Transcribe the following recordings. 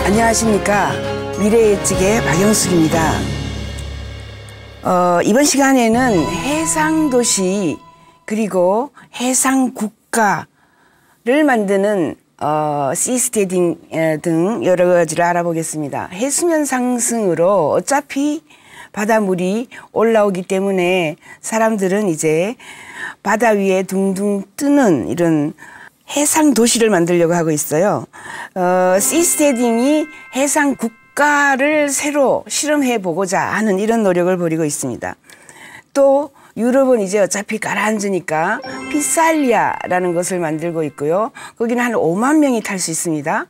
안녕하십니까. 미래예측의 박영숙입니다. 이번 시간에는 해상도시 그리고 해상국가를 만드는 시스테딩 등 여러 가지를 알아보겠습니다. 해수면 상승으로 어차피 바닷물이 올라오기 때문에 사람들은 이제 바다 위에 둥둥 뜨는 이런 해상 도시를 만들려고 하고 있어요. 시스테딩이 해상 국가를 새로 실험해 보고자 하는 이런 노력을 벌이고 있습니다. 또 유럽은 이제 어차피 가라앉으니까 피살리아라는 것을 만들고 있고요. 거기는 한 5만 명이 탈 수 있습니다.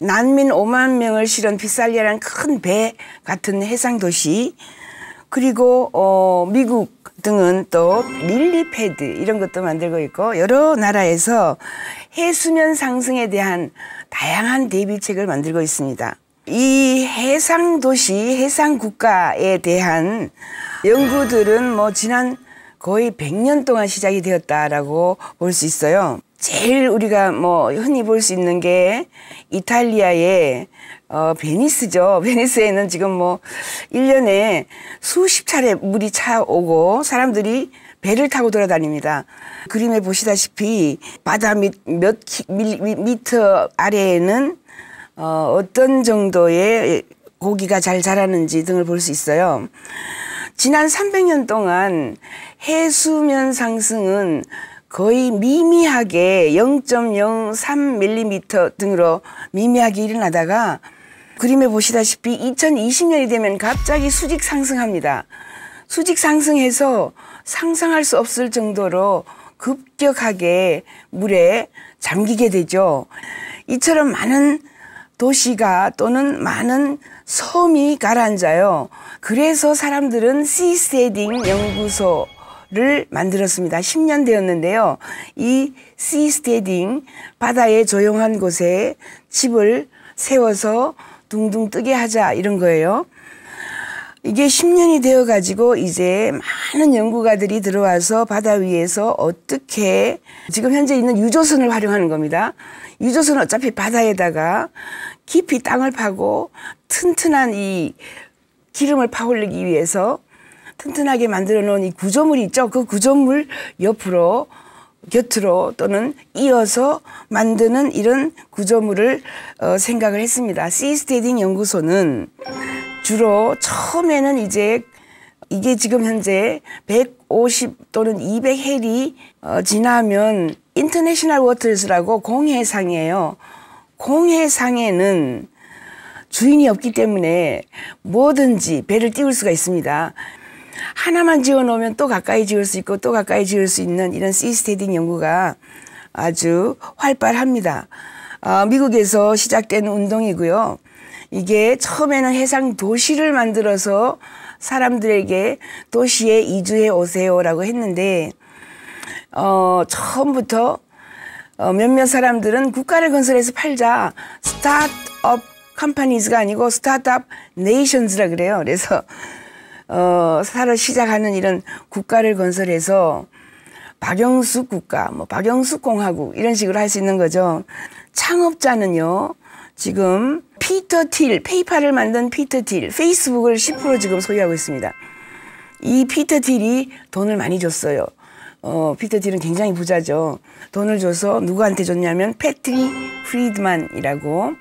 난민 5만 명을 실은 피살리아라는 큰 배 같은 해상 도시, 그리고 미국 등은 또 릴리패드 이런 것도 만들고 있고 여러 나라에서 해수면 상승에 대한 다양한 대비책을 만들고 있습니다. 이 해상도시, 해상국가에 대한 연구들은 지난 거의 100년 동안 시작이 되었다라고 볼 수 있어요. 제일 우리가 흔히 볼 수 있는 게 이탈리아의 베니스죠. 베니스에는 지금 1년에 수십 차례 물이 차오고 사람들이 배를 타고 돌아다닙니다. 그림에 보시다시피 바다 몇 미터 아래에는 어떤 정도의 고기가 잘 자라는지 등을 볼 수 있어요. 지난 300년 동안 해수면 상승은 거의 미미하게 0.03mm 등으로 미미하게 일어나다가 그림에 보시다시피 2020년이 되면 갑자기 수직 상승합니다. 수직 상승해서 상상할 수 없을 정도로 급격하게 물에 잠기게 되죠. 이처럼 많은 도시가 또는 많은 섬이 가라앉아요. 그래서 사람들은 시스테딩 연구소를 만들었습니다. 10년 되었는데요. 이 시스테딩 바다의 조용한 곳에 집을 세워서 둥둥 뜨게 하자 이런 거예요. 이게 10년이 되어 가지고 이제 많은 연구가들이 들어와서 바다 위에서 어떻게 지금 현재 있는 유조선을 활용하는 겁니다. 유조선은 어차피 바다에다가 깊이 땅을 파고 튼튼한 이 기름을 파올리기 위해서 튼튼하게 만들어 놓은 이 구조물이 있죠. 그 구조물 옆으로 곁으로 또는 이어서 만드는 이런 구조물을 생각을 했습니다. 시스테딩 연구소는 주로 처음에는 이제 이게 지금 현재 150 또는 200헬이 지나면 인터내셔널 워터스라고 공해상이에요. 공해상에는 주인이 없기 때문에 뭐든지 배를 띄울 수가 있습니다. 하나만 지어 놓으면 또 가까이 지을 수 있고 또 가까이 지을 수 있는 이런 시스테딩 연구가 아주 활발합니다. 미국에서 시작된 운동이고요. 이게 처음에는 해상 도시를 만들어서 사람들에게 도시에 이주해 오세요라고 했는데 처음부터 몇몇 사람들은 국가를 건설해서 팔자, 스타트업 컴퍼니즈가 아니고 스타트업 네이션즈라 그래요. 그래서 새로 시작하는 이런 국가를 건설해서 박영숙 국가, 박영숙 공화국 이런 식으로 할 수 있는 거죠. 창업자는요, 지금 피터 틸, 페이팔을 만든 피터 틸, 페이스북을 10% 지금 소유하고 있습니다. 이 피터 틸이 돈을 많이 줬어요. 피터 틸은 굉장히 부자죠. 돈을 줘서 누구한테 줬냐면 패트리 프리드만이라고,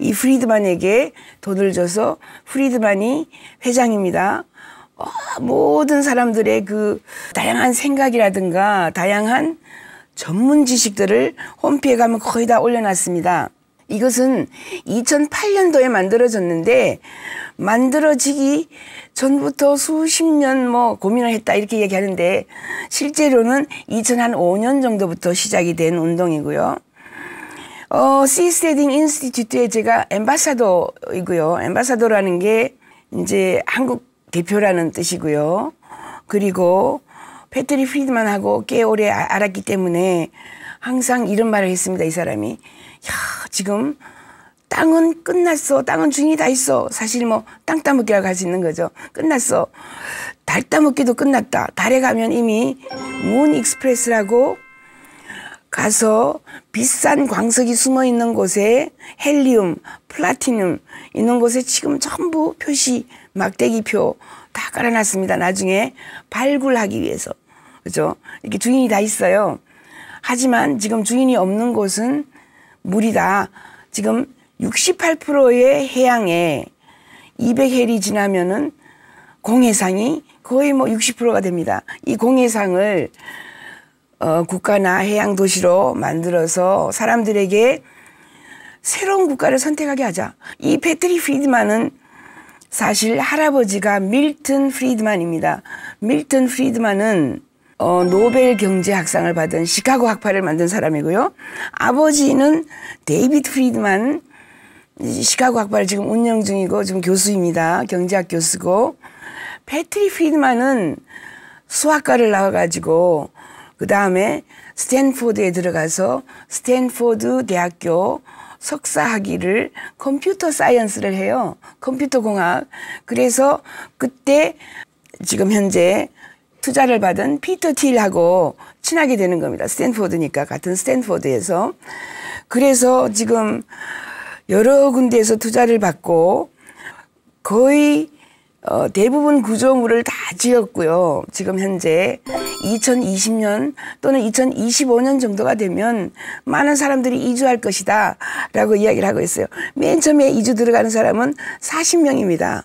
이 프리드만에게 돈을 줘서 프리드만이 회장입니다. 모든 사람들의 그 다양한 생각이라든가 다양한 전문 지식들을 홈페이지에 가면 거의 다 올려놨습니다. 이것은 2008년도에 만들어졌는데 만들어지기 전부터 수십 년 고민을 했다 이렇게 얘기하는데 실제로는 2005년 정도부터 시작이 된 운동이고요. 시스테딩 인스티튜트에 제가 엠바사더이고요. 엠바사더라는 게 이제 한국 대표라는 뜻이고요. 그리고 패트리 프리드만하고 꽤 오래 알았기 때문에 항상 이런 말을 했습니다. 이 사람이. 야, 지금 땅은 끝났어. 땅은 주인이 다 있어. 사실 땅 따먹기라고 할 수 있는 거죠. 끝났어. 달 따먹기도 끝났다. 달에 가면 이미 문 익스프레스라고 가서 비싼 광석이 숨어 있는 곳에 헬리움, 플라티늄 있는 곳에 지금 전부 표시, 막대기표 다 깔아놨습니다. 나중에 발굴하기 위해서. 그죠? 이렇게 주인이 다 있어요. 하지만 지금 주인이 없는 곳은 물이다. 지금 68%의 해양에 200헬이 지나면은 공해상이 거의 뭐 60%가 됩니다. 이 공해상을 국가나 해양 도시로 만들어서 사람들에게 새로운 국가를 선택하게 하자. 이 패트리 프리드만은 사실 할아버지가 밀턴 프리드만입니다. 밀턴 프리드만은 노벨 경제학상을 받은 시카고 학파를 만든 사람이고요. 아버지는 데이비드 프리드만, 시카고 학파를 지금 운영 중이고 지금 교수입니다. 경제학 교수고. 패트리 프리드만은 수학과를 나와가지고 그 다음에 스탠포드에 들어가서 스탠포드 대학교 석사학위를 컴퓨터 사이언스를 해요. 컴퓨터 공학. 그래서 그때 지금 현재 투자를 받은 피터 틸하고 친하게 되는 겁니다. 스탠포드니까 같은 스탠포드에서. 그래서 지금 여러 군데에서 투자를 받고 거의 대부분 구조물을 다 지었고요. 지금 현재 2020년 또는 2025년 정도가 되면 많은 사람들이 이주할 것이다 라고 이야기를 하고 있어요. 맨 처음에 이주 들어가는 사람은 40명입니다.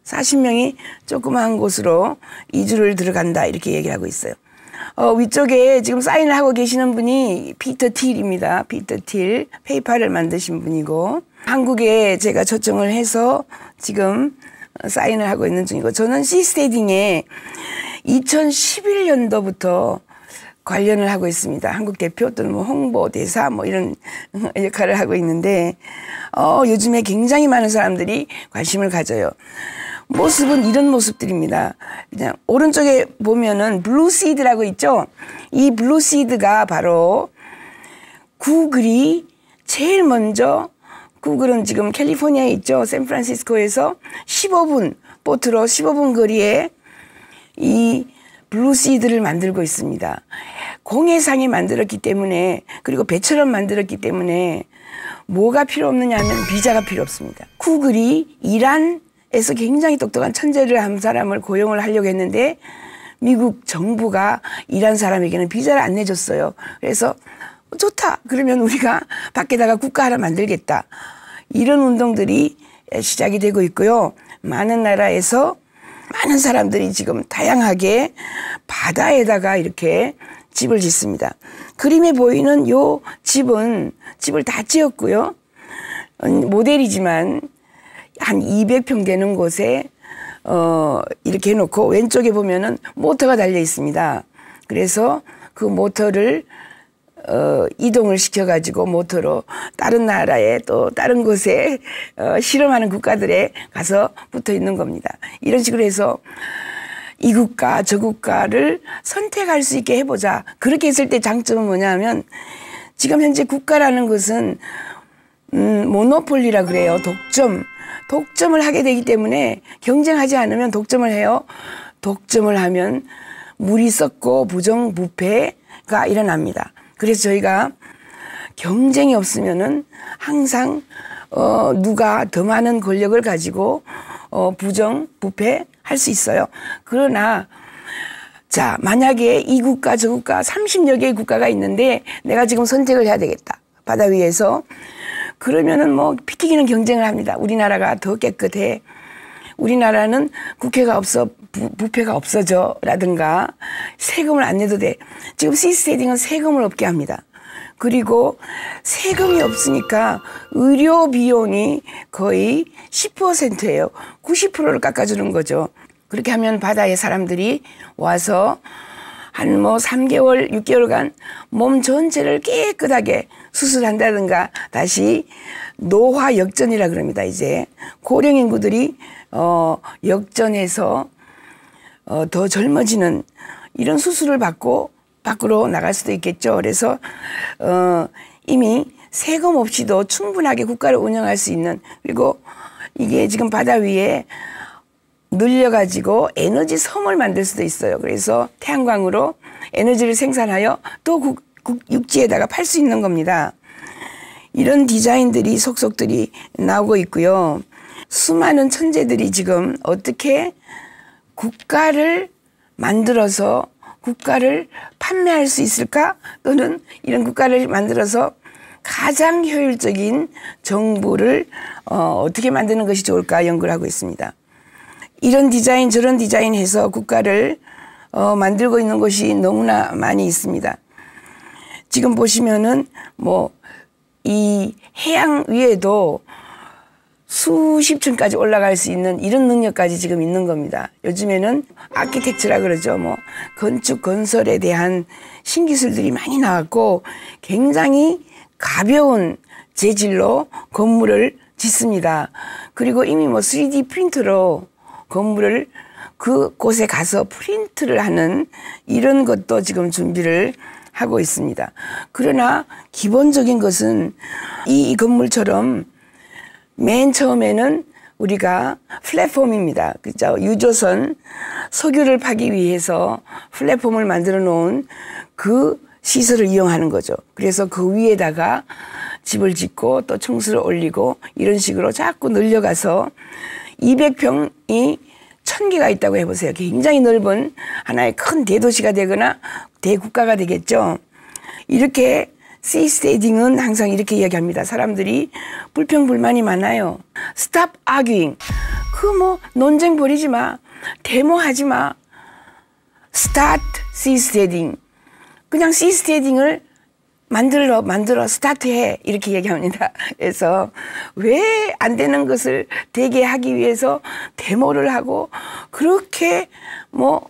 40명이 조그마한 곳으로 이주를 들어간다 이렇게 얘기를 하고 있어요. 위쪽에 지금 사인을 하고 계시는 분이 피터 틸입니다. 피터 틸, 페이팔을 만드신 분이고 한국에 제가 초청을 해서 지금 사인을 하고 있는 중이고 저는 시스테딩에 2011년도부터 관련을 하고 있습니다. 한국 대표 또는 뭐 홍보대사 뭐 이런 역할을 하고 있는데 요즘에 굉장히 많은 사람들이 관심을 가져요. 모습은 이런 모습들입니다. 그냥 오른쪽에 보면은 블루시드라고 있죠. 이 블루시드가 바로 구글이 제일 먼저 구글은 지금 캘리포니아에 있죠. 샌프란시스코에서 15분 보트로 15분 거리에 이 블루시드를 만들고 있습니다. 공해상에 만들었기 때문에 그리고 배처럼 만들었기 때문에 뭐가 필요 없느냐 하면 비자가 필요 없습니다. 구글이 이란에서 굉장히 똑똑한 천재를 한 사람을 고용을 하려고 했는데 미국 정부가 이란 사람에게는 비자를 안 내줬어요. 그래서 좋다. 그러면 우리가 밖에다가 국가 하나 만들겠다. 이런 운동들이 시작이 되고 있고요. 많은 나라에서 많은 사람들이 지금 다양하게 바다에다가 이렇게 집을 짓습니다. 그림에 보이는 요 집을 다 지었고요. 모델이지만 한 200평 되는 곳에 이렇게 해놓고 왼쪽에 보면은 모터가 달려 있습니다. 그래서 그 모터를 이동을 시켜가지고 모터로 다른 나라에 또 다른 곳에 실험하는 국가들에 가서 붙어 있는 겁니다. 이런 식으로 해서 이 국가 저 국가를 선택할 수 있게 해보자. 그렇게 했을 때 장점은 뭐냐면 지금 현재 국가라는 것은 모노폴리라 그래요. 독점을 하게 되기 때문에 경쟁하지 않으면 독점을 해요. 독점을 하면 물이 썩고 부정부패가 일어납니다. 그래서 저희가 경쟁이 없으면은 항상 누가 더 많은 권력을 가지고 부정, 부패 할 수 있어요. 그러나 자 만약에 이 국가 저 국가 30여 개의 국가가 있는데 내가 지금 선택을 해야 되겠다. 바다 위에서. 그러면은 뭐 피 튀기는 경쟁을 합니다. 우리나라가 더 깨끗해. 우리나라는 국회가 없어 부패가 없어져 라든가 세금을 안 내도 돼. 지금 시스테딩은 세금을 없게 합니다. 그리고 세금이 없으니까 의료 비용이 거의 10%예요. 90%를 깎아주는 거죠. 그렇게 하면 바다에 사람들이 와서 한 뭐 3개월, 6개월간 몸 전체를 깨끗하게 수술한다든가 다시 노화 역전이라 그럽니다. 이제 고령 인구들이 역전해서 더 젊어지는 이런 수술을 받고 밖으로 나갈 수도 있겠죠. 그래서 이미 세금 없이도 충분하게 국가를 운영할 수 있는, 그리고 이게 지금 바다 위에 늘려가지고 에너지 섬을 만들 수도 있어요. 그래서 태양광으로 에너지를 생산하여 또 육지에다가 팔 수 있는 겁니다. 이런 디자인들이 속속들이 나오고 있고요. 수많은 천재들이 지금 어떻게 국가를 만들어서 국가를 판매할 수 있을까? 또는 이런 국가를 만들어서 가장 효율적인 정부를 어떻게 만드는 것이 좋을까 연구를 하고 있습니다. 이런 디자인 저런 디자인 해서 국가를 만들고 있는 곳이 너무나 많이 있습니다. 지금 보시면은 뭐 이 해양 위에도 수십 층까지 올라갈 수 있는 이런 능력까지 지금 있는 겁니다. 요즘에는 아키텍처라 그러죠. 뭐 건축 건설에 대한 신기술들이 많이 나왔고 굉장히 가벼운 재질로 건물을 짓습니다. 그리고 이미 뭐 3D 프린터로 건물을 그곳에 가서 프린트를 하는 이런 것도 지금 준비를 하고 있습니다. 그러나 기본적인 것은 이 건물처럼 맨 처음에는 우리가 플랫폼입니다. 그죠? 유조선 석유를 파기 위해서 플랫폼을 만들어 놓은 그 시설을 이용하는 거죠. 그래서 그 위에다가 집을 짓고 또 청수를 올리고 이런 식으로 자꾸 늘려가서 200평이 1000개가 있다고 해보세요. 굉장히 넓은 하나의 큰 대도시가 되거나 대국가가 되겠죠. 이렇게 시스테딩은 항상 이렇게 이야기합니다. 사람들이 불평불만이 많아요. Stop arguing. 그 뭐 논쟁 벌이지 마. 데모하지 마. Start seasteading. 그냥 시스테딩을 만들어 스타트해 이렇게 얘기합니다. 그래서 왜 안 되는 것을 되게 하기 위해서 데모를 하고 그렇게 뭐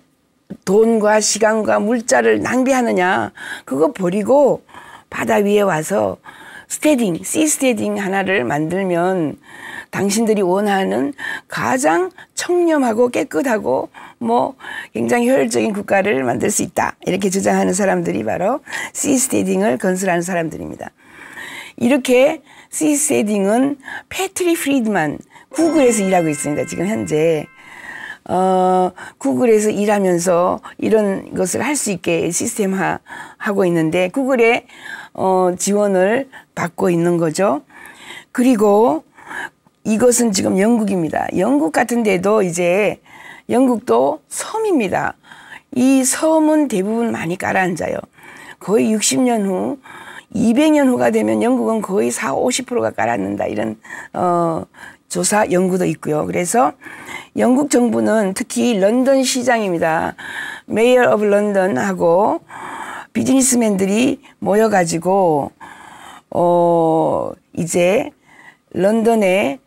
돈과 시간과 물자를 낭비하느냐. 그거 버리고 바다 위에 와서 시스테딩 하나를 만들면 당신들이 원하는 가장 청렴하고 깨끗하고 뭐 굉장히 효율적인 국가를 만들 수 있다. 이렇게 주장하는 사람들이 바로 시스테딩을 건설하는 사람들입니다. 이렇게 시스테딩은 패트리 프리드만 구글에서 일하고 있습니다. 지금 현재. 구글에서 일하면서 이런 것을 할 수 있게 시스템화하고 있는데 구글의 지원을 받고 있는 거죠. 그리고 이것은 지금 영국입니다. 영국 같은 데도 이제 영국도 섬입니다. 이 섬은 대부분 많이 가라앉아요. 거의 60년 후, 200년 후가 되면 영국은 거의 40~50%가 가라앉는다. 이런 조사 연구도 있고요. 그래서 영국 정부는 특히 런던 시장입니다. 메이어 오브 런던하고 비즈니스맨들이 모여가지고 이제 런던에는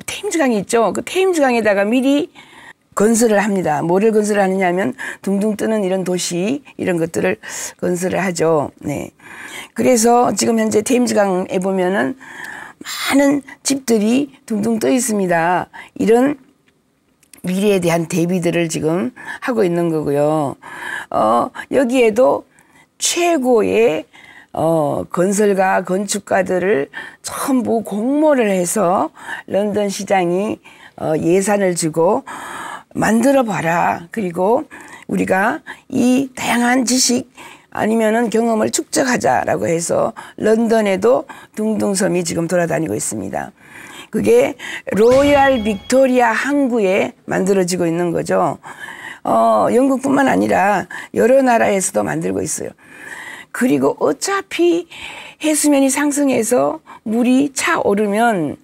테임즈강이 있죠. 그 테임즈강에다가 미리 건설을 합니다. 뭐를 건설을 하느냐 하면 둥둥 뜨는 이런 도시 이런 것들을 건설을 하죠. 네. 그래서 지금 현재 테임즈강에 보면은 많은 집들이 둥둥 떠 있습니다. 이런 미래에 대한 대비들을 지금 하고 있는 거고요. 여기에도 최고의 건설가, 건축가들을 전부 공모를 해서 런던 시장이 예산을 주고 만들어 봐라. 그리고 우리가 이 다양한 지식 아니면은 경험을 축적하자라고 해서 런던에도 둥둥섬이 지금 돌아다니고 있습니다. 그게 로얄 빅토리아 항구에 만들어지고 있는 거죠. 영국뿐만 아니라 여러 나라에서도 만들고 있어요. 그리고 어차피 해수면이 상승해서 물이 차오르면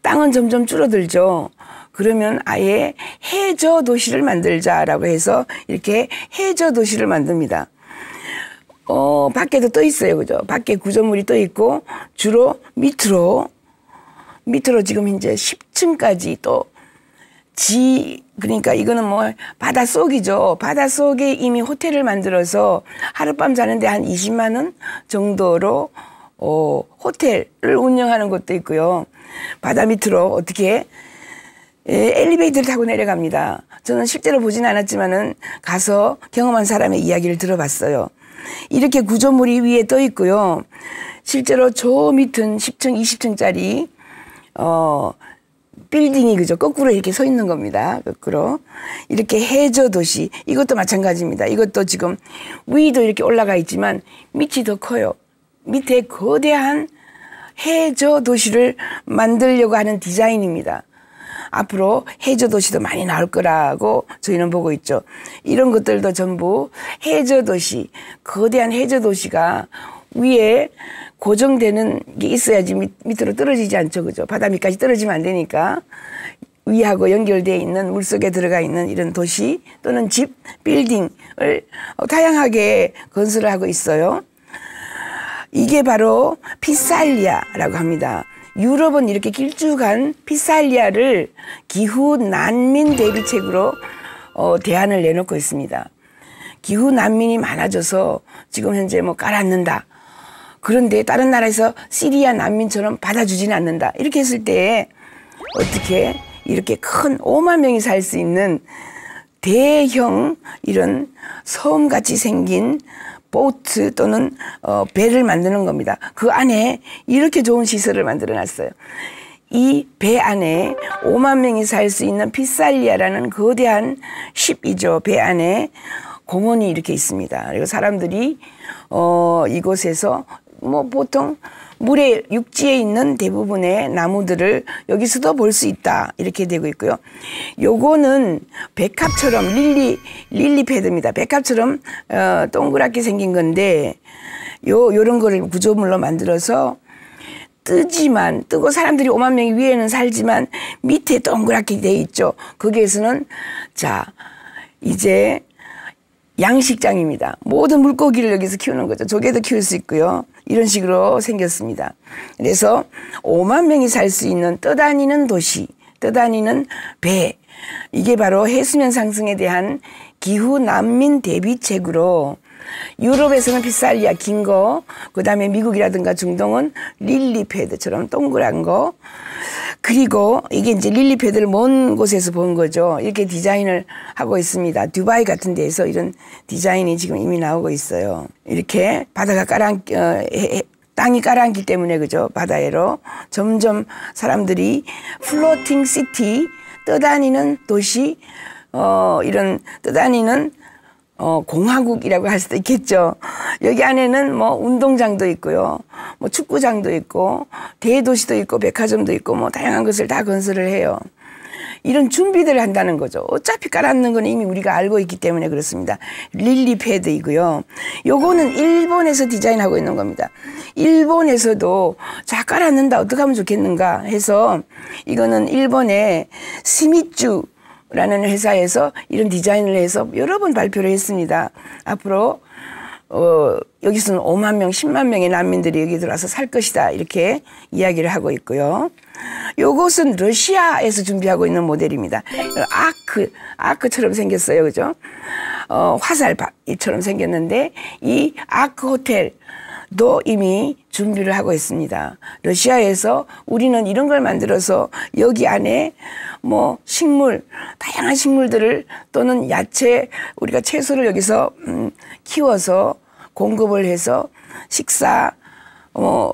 땅은 점점 줄어들죠. 그러면 아예 해저 도시를 만들자라고 해서 이렇게 해저 도시를 만듭니다. 밖에도 떠 있어요. 그죠? 밖에 구조물이 떠 있고 주로 밑으로 지금 현재 10층까지 또 그러니까 이거는 뭐 바닷속이죠. 바닷속에 이미 호텔을 만들어서 하룻밤 자는데 한 20만 원 정도로 호텔을 운영하는 곳도 있고요. 바다 밑으로 어떻게 엘리베이터를 타고 내려갑니다. 저는 실제로 보진 않았지만은 가서 경험한 사람의 이야기를 들어봤어요. 이렇게 구조물이 위에 떠 있고요. 실제로 저 밑은 10층, 20층짜리 빌딩이 그죠? 거꾸로 이렇게 서 있는 겁니다. 거꾸로. 이렇게 해저 도시. 이것도 마찬가지입니다. 이것도 지금 위도 이렇게 올라가 있지만 밑이 더 커요. 밑에 거대한 해저 도시를 만들려고 하는 디자인입니다. 앞으로 해저 도시도 많이 나올 거라고 저희는 보고 있죠. 이런 것들도 전부 해저 도시, 거대한 해저 도시가 위에 고정되는 게 있어야지 밑으로 떨어지지 않죠. 그죠? 바다 밑까지 떨어지면 안 되니까 위하고 연결되어 있는 물속에 들어가 있는 이런 도시 또는 집, 빌딩을 다양하게 건설을 하고 있어요. 이게 바로 피살리아라고 합니다. 유럽은 이렇게 길쭉한 피살리아를 기후 난민 대비책으로 대안을 내놓고 있습니다. 기후 난민이 많아져서 지금 현재 뭐 가라앉는다. 그런데 다른 나라에서 시리아 난민처럼 받아주지는 않는다. 이렇게 했을 때 어떻게 이렇게 큰 5만 명이 살 수 있는 대형 이런 섬같이 생긴 보트 또는 배를 만드는 겁니다. 그 안에 이렇게 좋은 시설을 만들어 놨어요. 이 배 안에 5만 명이 살 수 있는 피살리아라는 거대한 십이죠. 배 안에 공원이 이렇게 있습니다. 그리고 사람들이 이곳에서 뭐 보통 물에 육지에 있는 대부분의 나무들을 여기서도 볼 수 있다 이렇게 되고 있고요. 요거는 백합처럼 릴리 패드입니다. 백합처럼 동그랗게 생긴 건데 요런 거를 구조물로 만들어서 뜨고 사람들이 5만 명이 위에는 살지만 밑에 동그랗게 돼 있죠. 거기에서는 자 이제 양식장입니다. 모든 물고기를 여기서 키우는 거죠. 조개도 키울 수 있고요. 이런 식으로 생겼습니다. 그래서 5만 명이 살 수 있는 떠다니는 도시, 떠다니는 배. 이게 바로 해수면 상승에 대한 기후 난민 대비책으로 유럽에서는 피살리아 긴 거, 그 다음에 미국이라든가 중동은 릴리패드처럼 동그란 거, 그리고 이게 이제 릴리패드를 먼 곳에서 본 거죠. 이렇게 디자인을 하고 있습니다. 두바이 같은 데에서 이런 디자인이 지금 이미 나오고 있어요. 이렇게 바다가 땅이 깔아앉기 때문에 그죠. 바다에로 점점 사람들이 플로팅 시티, 떠다니는 도시, 이런 떠다니는 공화국이라고 할 수도 있겠죠. 여기 안에는 뭐 운동장도 있고요. 뭐 축구장도 있고 대도시도 있고 백화점도 있고 뭐 다양한 것을 다 건설을 해요. 이런 준비들을 한다는 거죠. 어차피 깔아놓는 건 이미 우리가 알고 있기 때문에 그렇습니다. 릴리패드이고요. 요거는 일본에서 디자인하고 있는 겁니다. 일본에서도 자 깔아놓는다 어떻게 하면 좋겠는가 해서 이거는 일본의 시미쭈 라는 회사에서 이런 디자인을 해서 여러 번 발표를 했습니다. 앞으로 여기서는 5만 명, 10만 명의 난민들이 여기 들어와서 살 것이다 이렇게 이야기를 하고 있고요. 요것은 러시아에서 준비하고 있는 모델입니다. 아크처럼 생겼어요, 그죠? 화살처럼 생겼는데 이 아크 호텔도 이미 준비를 하고 있습니다. 러시아에서 우리는 이런 걸 만들어서 여기 안에 뭐 식물, 다양한 식물들을 또는 야채, 우리가 채소를 여기서 키워서 공급을 해서 식사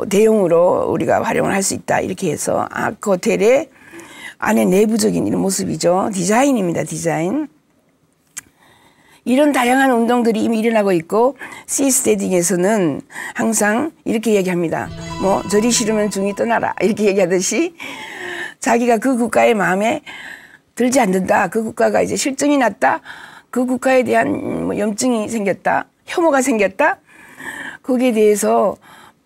대용으로 우리가 활용을 할 수 있다. 이렇게 해서 아크 호텔의 안에 내부적인 이런 모습이죠. 디자인입니다. 디자인. 이런 다양한 운동들이 이미 일어나고 있고 시스테딩에서는 항상 이렇게 얘기합니다. 뭐 저리 싫으면 중이 떠나라 이렇게 얘기하듯이 자기가 그 국가의 마음에 들지 않는다. 그 국가가 이제 실증이 났다. 그 국가에 대한 뭐 염증이 생겼다. 혐오가 생겼다. 거기에 대해서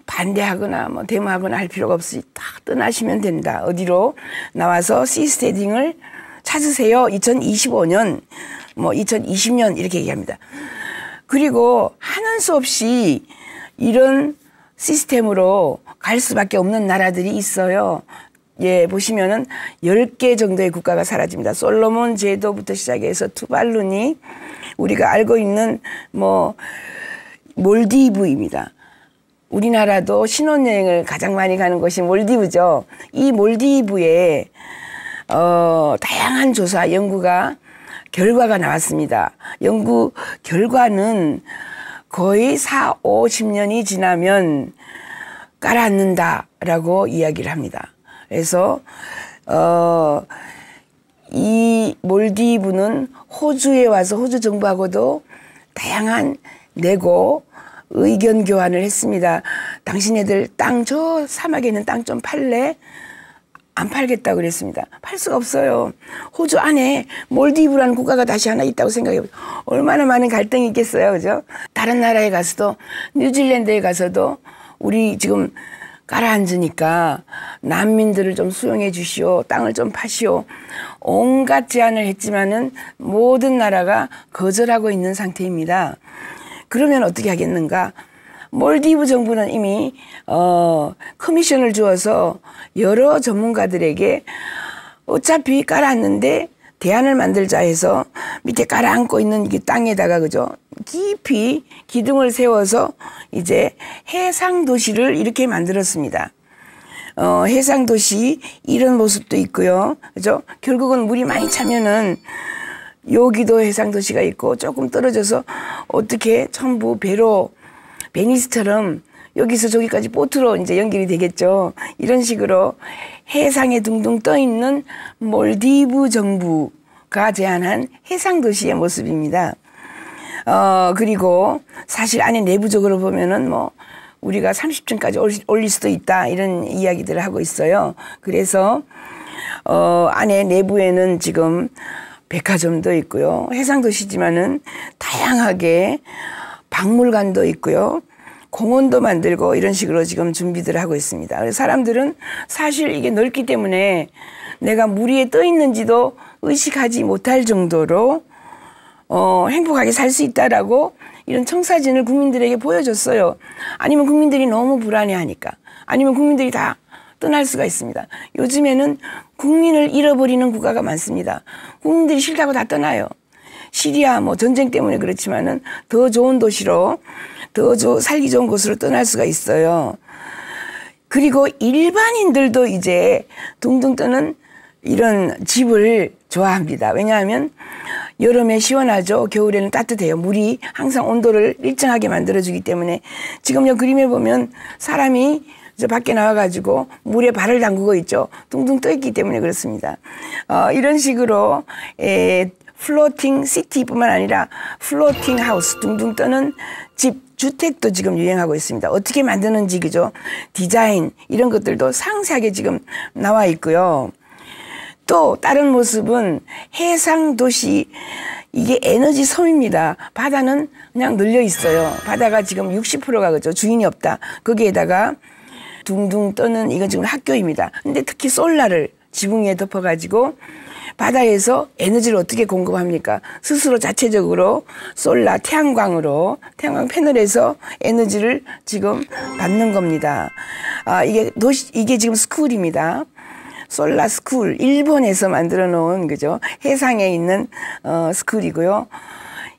반대하거나 뭐 데모하거나 할 필요가 없이 딱 떠나시면 된다. 어디로 나와서 시스테딩을 찾으세요. 2025년 뭐 2020년 이렇게 얘기합니다. 그리고 하는 수 없이 이런 시스템으로 갈 수밖에 없는 나라들이 있어요. 예, 보시면은 10개 정도의 국가가 사라집니다. 솔로몬 제도부터 시작해서 투발루니 우리가 알고 있는 뭐 몰디브입니다. 우리나라도 신혼여행을 가장 많이 가는 곳이 몰디브죠. 이 몰디브에 다양한 조사 연구가 결과가 나왔습니다. 연구 결과는 거의 40-50년이 지나면 가라앉는다라고 이야기를 합니다. 그래서 이 몰디브는 호주에 와서 호주 정부하고도 다양한 내고 의견 교환을 했습니다. 당신네들 땅, 저 사막에 있는 땅 좀 팔래? 안 팔겠다고 그랬습니다. 팔 수가 없어요. 호주 안에 몰디브라는 국가가 다시 하나 있다고 생각해보세요. 얼마나 많은 갈등이 있겠어요. 그죠? 다른 나라에 가서도, 뉴질랜드에 가서도 우리 지금 가라앉으니까 난민들을 좀 수용해 주시오. 땅을 좀 파시오. 온갖 제안을 했지만은 모든 나라가 거절하고 있는 상태입니다. 그러면 어떻게 하겠는가? 몰디브 정부는 이미 커미션을 주어서 여러 전문가들에게 어차피 깔아앉는데 대안을 만들자 해서 밑에 깔아앉고 있는 이 땅에다가 그죠? 깊이 기둥을 세워서 이제 해상도시를 이렇게 만들었습니다. 해상도시 이런 모습도 있고요. 그죠? 결국은 물이 많이 차면은 여기도 해상도시가 있고 조금 떨어져서 어떻게 전부 배로 베니스처럼 여기서 저기까지 보트로 이제 연결이 되겠죠. 이런 식으로 해상에 둥둥 떠 있는 몰디브 정부가 제안한 해상도시의 모습입니다. 그리고 사실 안에 내부적으로 보면은 뭐 우리가 30층까지 올릴 수도 있다 이런 이야기들을 하고 있어요. 그래서 안에 내부에는 지금 백화점도 있고요. 해상도시지만은 다양하게 박물관도 있고요. 공원도 만들고 이런 식으로 지금 준비들을 하고 있습니다. 그래서 사람들은 사실 이게 넓기 때문에 내가 물 위에 떠 있는지도 의식하지 못할 정도로 행복하게 살 수 있다라고 이런 청사진을 국민들에게 보여줬어요. 아니면 국민들이 너무 불안해하니까. 아니면 국민들이 다 떠날 수가 있습니다. 요즘에는 국민을 잃어버리는 국가가 많습니다. 국민들이 싫다고 다 떠나요. 시리아 뭐 전쟁 때문에 그렇지만은 더 좋은 도시로 더 살기 좋은 곳으로 떠날 수가 있어요. 그리고 일반인들도 이제 둥둥 떠는 이런 집을 좋아합니다. 왜냐하면 여름에 시원하죠. 겨울에는 따뜻해요. 물이 항상 온도를 일정하게 만들어주기 때문에 지금 요 그림에 보면 사람이 저 밖에 나와가지고 물에 발을 담그고 있죠. 둥둥 떠 있기 때문에 그렇습니다. 이런 식으로 플로팅 시티뿐만 아니라 플로팅 하우스, 둥둥 떠는 집, 주택도 지금 유행하고 있습니다. 어떻게 만드는지 그죠? 디자인 이런 것들도 상세하게 지금 나와 있고요. 또 다른 모습은 해상도시, 이게 에너지 섬입니다. 바다는 그냥 널려 있어요. 바다가 지금 60%가 그죠? 주인이 없다. 거기에다가 둥둥 떠는 이건 지금 학교입니다. 근데 특히 솔라를 지붕 위에 덮어가지고 바다에서 에너지를 어떻게 공급합니까? 스스로 자체적으로 솔라, 태양광 패널에서 에너지를 지금 받는 겁니다. 이게 지금 스쿨입니다. 솔라 스쿨, 일본에서 만들어 놓은, 그죠? 해상에 있는, 스쿨이고요.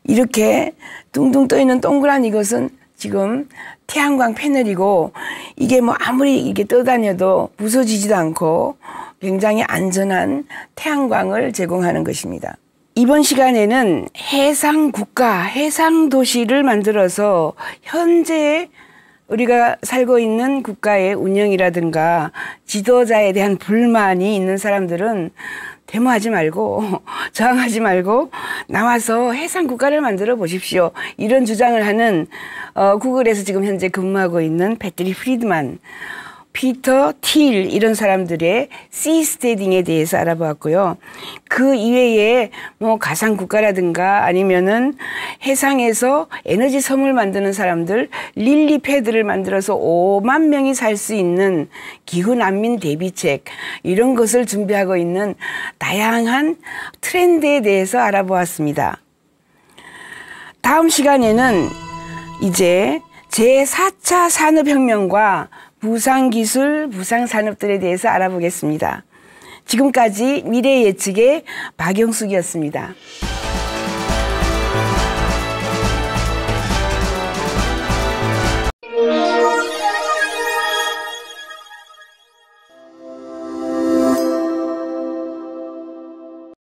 이렇게 둥둥 떠 있는 동그란 이것은 지금 태양광 패널이고, 이게 뭐 아무리 이게 떠다녀도 부서지지도 않고 굉장히 안전한 태양광을 제공하는 것입니다. 이번 시간에는 해상국가, 해상도시를 만들어서 현재 우리가 살고 있는 국가의 운영이라든가 지도자에 대한 불만이 있는 사람들은 데모하지 말고 저항하지 말고 나와서 해상국가를 만들어 보십시오. 이런 주장을 하는 구글에서 지금 현재 근무하고 있는 패트리 프리드만, 피터 틸 이런 사람들의 시스테딩에 대해서 알아보았고요. 그 이외에 뭐 가상국가라든가 아니면은 해상에서 에너지 섬을 만드는 사람들, 릴리 패드를 만들어서 5만 명이 살 수 있는 기후난민 대비책 이런 것을 준비하고 있는 다양한 트렌드에 대해서 알아보았습니다. 다음 시간에는 이제 제4차 산업혁명과 부상기술, 부상산업들에 대해서 알아보겠습니다. 지금까지 미래예측의 박영숙이었습니다.